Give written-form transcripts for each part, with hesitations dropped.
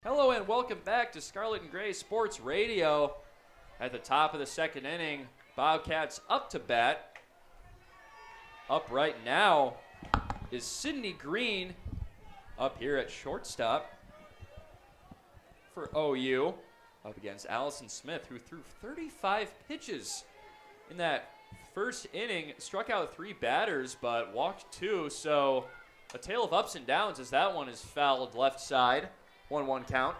Hello and welcome back to Scarlet and Gray Sports Radio. At the top of the second inning, Bobcats up to bat. Up right now is Sydney Green up here at shortstop for OU. Up against Allison Smith, who threw 35 pitches in that first inning. Struck out 3 batters, but walked 2. So a tale of ups and downs as that one is fouled left side. 1-1 count.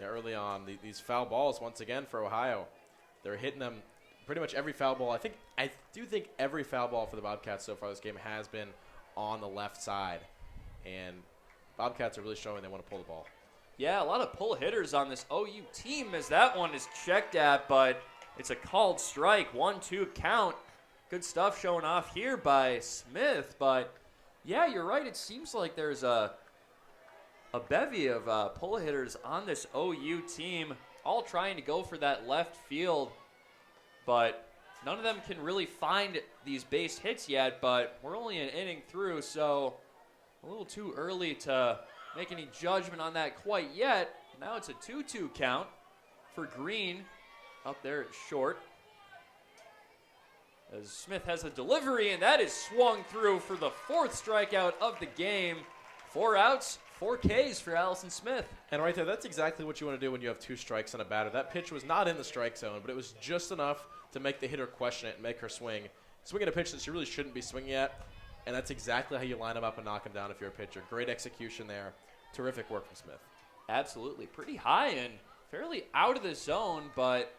Yeah, early on, these foul balls, once again, for Ohio. They're hitting them pretty much every foul ball. I do think every foul ball for the Bobcats so far this game has been on the left side. And Bobcats are really showing they want to pull the ball. Yeah, a lot of pull hitters on this OU team as that one is checked at, but it's a called strike. 1-2 count. Good stuff showing off here by Smith, but yeah, you're right. It seems like there's a bevy of pull hitters on this OU team, all trying to go for that left field, but none of them can really find these base hits yet, but we're only an inning through, so a little too early to make any judgment on that quite yet. Now it's a 2-2 count for Green up there at short. As Smith has a delivery, and that is swung through for the 4th strikeout of the game. 4 outs, 4 Ks for Allison Smith. And right there, that's exactly what you want to do when you have 2 strikes on a batter. That pitch was not in the strike zone, but it was just enough to make the hitter question it and make her swing. Swinging a pitch that she really shouldn't be swinging at, and that's exactly how you line them up and knock them down if you're a pitcher. Great execution there. Terrific work from Smith. Absolutely. Pretty high and fairly out of the zone, but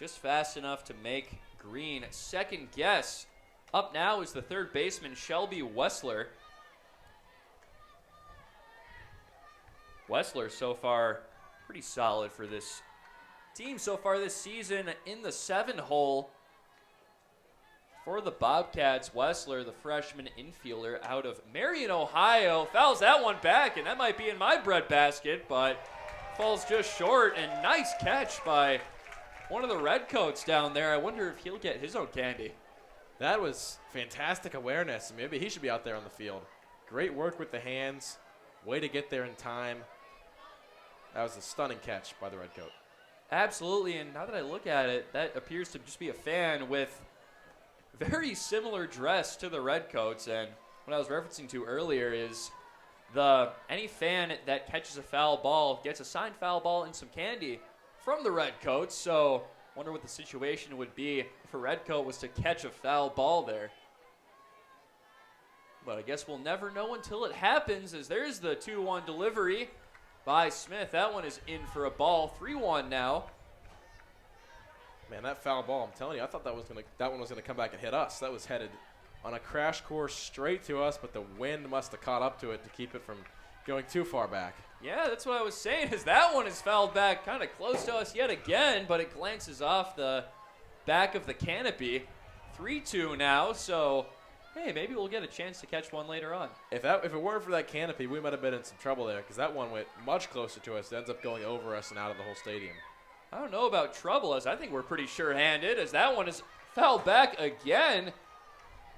just fast enough to make Green second guess. Up now is the third baseman, Shelby Wessler. Wessler so far pretty solid for this team so far this season in the 7-hole. For the Bobcats, Wessler, the freshman infielder out of Marion, Ohio, fouls that one back, and that might be in my breadbasket, but falls just short, and nice catch by one of the Redcoats down there. I wonder if he'll get his own candy. That was fantastic awareness. Maybe he should be out there on the field. Great work with the hands. Way to get there in time. That was a stunning catch by the Redcoat. Absolutely, and now that I look at it, that appears to just be a fan with very similar dress to the Redcoats. And what I was referencing to earlier is any fan that catches a foul ball gets a signed foul ball and some candy from the Redcoats. So wonder what the situation would be if a Redcoat was to catch a foul ball there. But I guess we'll never know until it happens, as there's the 2-1 delivery by Smith. That one is in for a ball. 3-1 now. Man, that foul ball, I'm telling you, I thought that one was gonna come back and hit us. That was headed on a crash course straight to us, but the wind must have caught up to it to keep it from going too far back. Yeah, that's what I was saying, is that one is fouled back kind of close to us yet again, but it glances off the back of the canopy. 3-2 now, so hey, maybe we'll get a chance to catch one later on. If it weren't for that canopy, we might have been in some trouble there, because that one went much closer to us. It ends up going over us and out of the whole stadium. I don't know about trouble, as I think we're pretty sure-handed, as that one is fouled back again.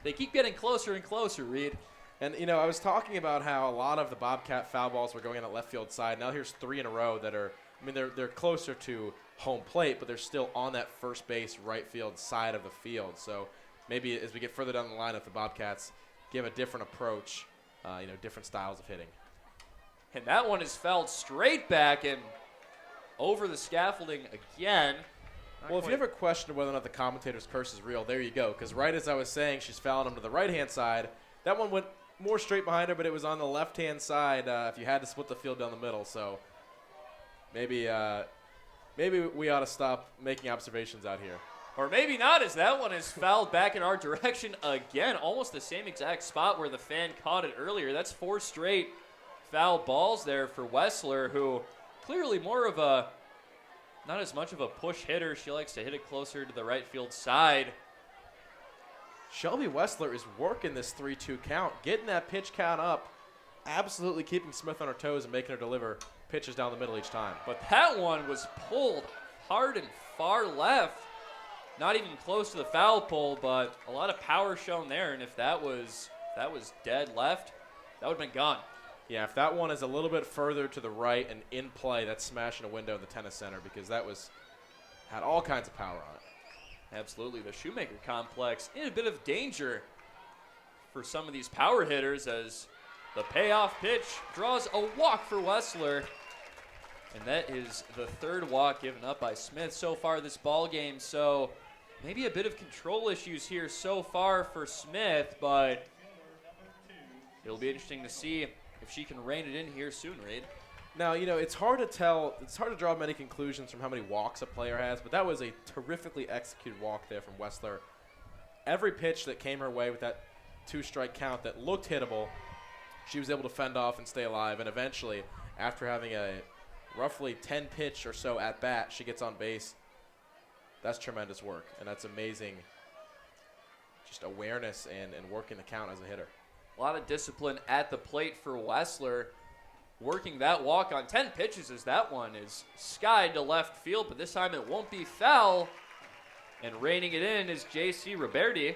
They keep getting closer and closer, Reed. And, you know, I was talking about how a lot of the Bobcat foul balls were going in at left field side. Now here's 3 in a row that are, I mean, they're closer to home plate, but they're still on that first base right field side of the field. So maybe as we get further down the line, if the Bobcats give a different approach, different styles of hitting. And that one is fouled straight back and over the scaffolding again. Well, if you ever questioned whether or not the commentator's curse is real, there you go. Because right as I was saying, she's fouling him to the right-hand side. That one went more straight behind her, but it was on the left-hand side if you had to split the field down the middle. So maybe we ought to stop making observations out here. Or maybe not, as that one is fouled back in our direction again. Almost the same exact spot where the fan caught it earlier. That's 4 straight foul balls there for Wessler, who clearly more of a, not as much of a push hitter. She likes to hit it closer to the right field side. Shelby Wessler is working this 3-2 count, getting that pitch count up, absolutely keeping Smith on her toes and making her deliver pitches down the middle each time. But that one was pulled hard and far left. Not even close to the foul pole, but a lot of power shown there. And if that was dead left, that would have been gone. Yeah, if that one is a little bit further to the right and in play, that's smashing a window in the tennis center because that had all kinds of power on it. Absolutely. The Shoemaker complex in a bit of danger for some of these power hitters as the payoff pitch draws a walk for Wessler. And that is the third walk given up by Smith so far this ball game. So maybe a bit of control issues here so far for Smith, but it'll be interesting to see if she can rein it in here soon, Reed. Now, it's hard to tell. It's hard to draw many conclusions from how many walks a player has, but that was a terrifically executed walk there from Wessler. Every pitch that came her way with that 2-strike count that looked hittable, she was able to fend off and stay alive. And eventually, after having a roughly 10 pitch or so at bat, she gets on base. That's tremendous work, and that's amazing just awareness and working the count as a hitter. A lot of discipline at the plate for Wessler. Working that walk on 10 pitches as that one is skied to left field, but this time it won't be foul. And reining it in is J.C. Roberti.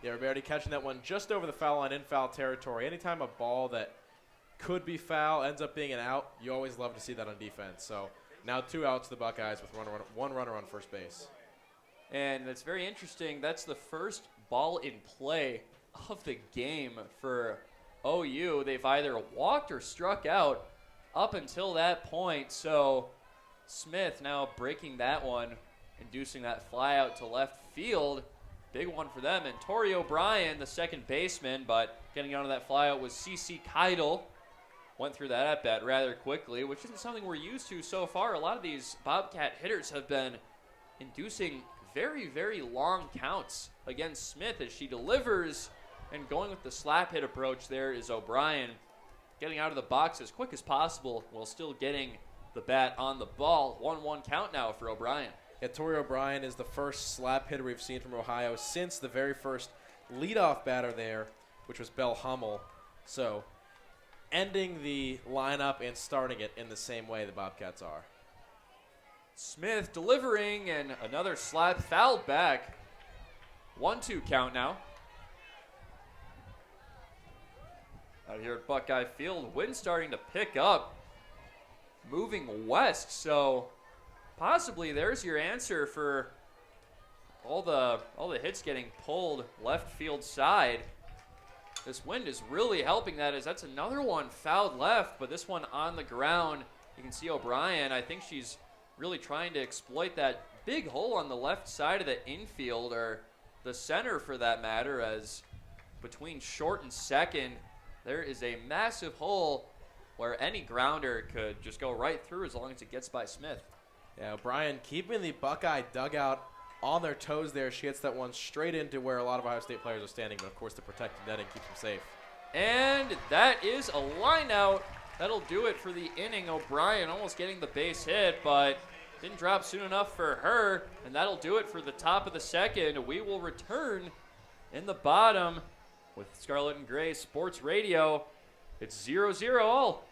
Yeah, Roberti catching that one just over the foul line in foul territory. Anytime a ball that could be foul ends up being an out, you always love to see that on defense. So now 2 outs to the Buckeyes with one runner on first base. And it's very interesting. That's the first ball in play of the game for OU. They've either walked or struck out up until that point. So Smith now breaking that one, inducing that fly out to left field. Big one for them. And Tori O'Brien, the second baseman, but getting onto that fly out was CeCe Keidel. Went through that at bat rather quickly, which isn't something we're used to so far. A lot of these Bobcat hitters have been inducing very, very long counts against Smith as she delivers. And going with the slap hit approach there is O'Brien, getting out of the box as quick as possible while still getting the bat on the ball. 1-1 count now for O'Brien. Yeah, Tori O'Brien is the first slap hitter we've seen from Ohio since the very first leadoff batter there, which was Belle Hummel. So ending the lineup and starting it in the same way the Bobcats are. Smith delivering, and another slap fouled back. 1-2 count now. Out here at Buckeye Field, wind starting to pick up, moving west. So possibly there's your answer for all the hits getting pulled left field side. This wind is really helping that, as that's another one fouled left, but this one on the ground. You can see O'Brien, I think she's really trying to exploit that big hole on the left side of the infield, or the center for that matter, as between short and second, there is a massive hole where any grounder could just go right through as long as it gets by Smith. Yeah, O'Brien keeping the Buckeye dugout on their toes there. She hits that one straight into where a lot of Ohio State players are standing, but of course the protected netting keeps them safe. And that is a line out. That'll do it for the inning. O'Brien almost getting the base hit, but didn't drop soon enough for her. And that'll do it for the top of the second. We will return in the bottom with Scarlet and Gray Sports Radio. It's 0-0 all.